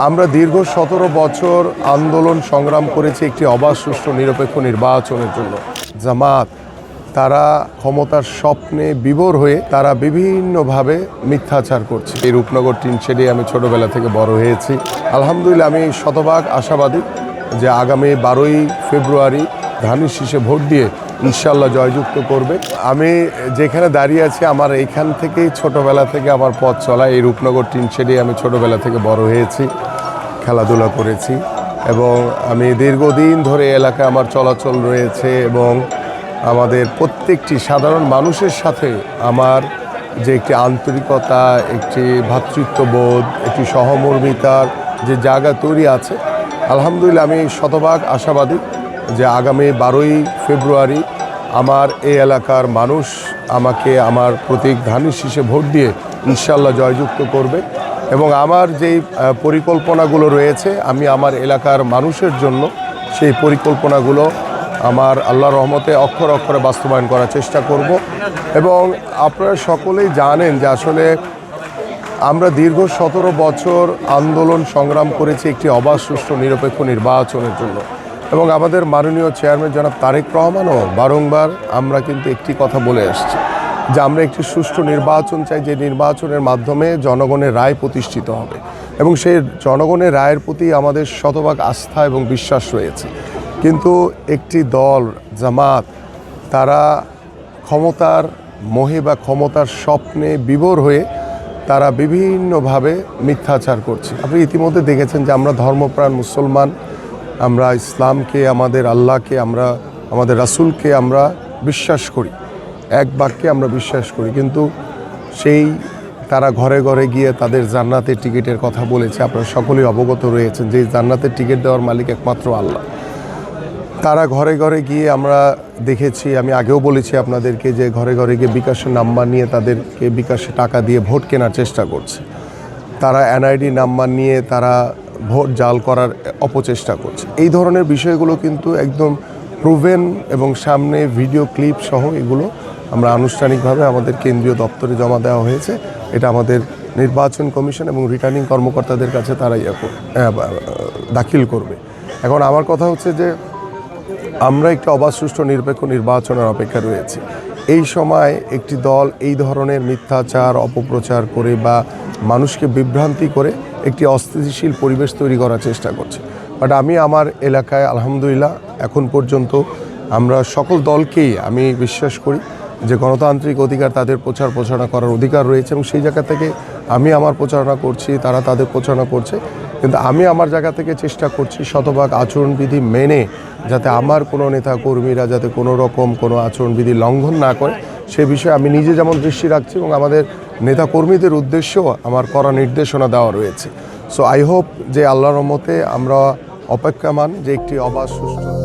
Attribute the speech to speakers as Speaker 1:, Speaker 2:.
Speaker 1: আমরা দীর্ঘ ১৭ বছর আন্দোলন সংগ্রাম করেছি একটি অবাধ সুষ্ঠু নিরপেক্ষ নির্বাচনের জন্য। জামাত তারা ক্ষমতার স্বপ্নে বিভোর হয়ে তারা বিভিন্নভাবে মিথ্যাচার করছে। এই রূপনগর টিনশেডে আমি ছোটবেলা থেকে বড় হয়েছি। আলহামদুলিল্লাহ আমি শতভাগ আশাবাদী যে আগামী ১২ই ফেব্রুয়ারি ধানের শীষে ভোট দিয়ে ইনশাল্লাহ জয়যুক্ত করবে। আমি যেখানে দাঁড়িয়ে আছি আমার এইখান থেকেই ছোটবেলা থেকে আমার পথ চলা। এই রূপনগর টিনশেডে আমি ছোটবেলা থেকে বড় হয়েছি, খেলাধুলা করেছি এবং আমি দীর্ঘদিন ধরে এলাকায় আমার চলাচল রয়েছে এবং আমাদের প্রত্যেকটি সাধারণ মানুষের সাথে আমার যে একটি আন্তরিকতা, একটি ভ্রাতৃত্ববোধ, একটি সহমর্মিতার যে জায়গা তৈরি আছে, আলহামদুলিল্লাহ আমি শতভাগ আশাবাদী যে আগামী ১২ই ফেব্রুয়ারি আমার এই এলাকার মানুষ আমাকে আমার প্রতীক ধানের শীষে ভোট দিয়ে ইনশাল্লাহ জয়যুক্ত করবে এবং আমার যেই পরিকল্পনাগুলো রয়েছে আমি আমার এলাকার মানুষের জন্য সেই পরিকল্পনাগুলো আমার আল্লাহর রহমতে অক্ষরে অক্ষরে বাস্তবায়ন করার চেষ্টা করব। এবং আপনারা সকলেই জানেন যে আসলে আমরা দীর্ঘ ১৭ বছর আন্দোলন সংগ্রাম করেছি একটি অবাধ সুষ্ঠু নিরপেক্ষ নির্বাচনের জন্য এবং আমাদের মাননীয় চেয়ারম্যান জনাব তারেক রহমানও বারংবার আমরা কিন্তু একটি কথা বলে আসছি যে আমরা একটি সুষ্ঠু নির্বাচন চাই, যে নির্বাচনের মাধ্যমে জনগণের রায় প্রতিষ্ঠিত হবে এবং সেই জনগণের রায়ের প্রতি আমাদের শতভাগ আস্থা এবং বিশ্বাস রয়েছে। কিন্তু একটি দল জামাত তারা ক্ষমতার মোহে বা ক্ষমতার স্বপ্নে বিভোর হয়ে তারা বিভিন্নভাবে মিথ্যাচার করছে। আপনি ইতিমধ্যে দেখেছেন যে আমরা ধর্মপ্রাণ মুসলমান, আমরা ইসলামকে, আমাদের আল্লাহকে, আমরা আমাদের রাসূলকে আমরা বিশ্বাস করি, এক বাক্যে আমরা বিশ্বাস করি, কিন্তু সেই তারা ঘরে ঘরে গিয়ে তাদের জান্নাতের টিকিটের কথা বলেছে। আপনারা সকলেই অবগত রয়েছেন যে জান্নাতের টিকিট দেওয়ার মালিক একমাত্র আল্লাহ। তারা ঘরে ঘরে গিয়ে আমরা দেখেছি, আমি আগেও বলেছি আপনাদেরকে যে ঘরে ঘরে গিয়ে বিকাশের নাম্বার নিয়ে তাদেরকে বিকাশে টাকা দিয়ে ভোট কেনার চেষ্টা করছে। তারা এনআইডি নাম্বার নিয়ে তারা ভোট জাল করার অপচেষ্টা করছে। এই ধরনের বিষয়গুলো কিন্তু একদম প্রুভেন এবং সামনে ভিডিও ক্লিপ সহ এগুলো আমরা আনুষ্ঠানিকভাবে আমাদের কেন্দ্রীয় দপ্তরে জমা দেওয়া হয়েছে। এটা আমাদের নির্বাচন কমিশন এবং রিটার্নিং কর্মকর্তাদের কাছে তারা দাখিল করবে। এখন আমার কথা হচ্ছে যে আমরা একটি অবাধ সুষ্ঠু নিরপেক্ষ নির্বাচনের অপেক্ষা রয়েছে। এই সময় একটি দল এই ধরনের মিথ্যাচার অপপ্রচার করে বা মানুষকে বিভ্রান্তি করে একটি অস্থিতিশীল পরিবেশ তৈরি করার চেষ্টা করছে। বাট আমি আমার এলাকায় আলহামদুলিল্লাহ এখন পর্যন্ত আমরা সকল দলকেই আমি বিশ্বাস করি যে গণতান্ত্রিক অধিকার, তাদের প্রচার প্রচারণা করার অধিকার রয়েছে এবং সেই জায়গা থেকে আমি আমার প্রচারণা করছি, তারা তাদের প্রচারণা করছে, কিন্তু আমি আমার জায়গা থেকে চেষ্টা করছি শতভাগ আচরণবিধি মেনে যাতে আমার কোনো নেতা কর্মীরা যাতে কোনো রকম কোনো আচরণবিধি লঙ্ঘন না করে সে বিষয়ে আমি নিজে যেমন দৃষ্টি রাখছি এবং আমাদের নেতা কর্মীদের উদ্দেশ্যেও আমার কড়া নির্দেশনা দেওয়া রয়েছে। সো আই হোপ যে আল্লাহর রহমতে আমরা অপেক্ষমান যে একটি অবাধ সুষ্ঠু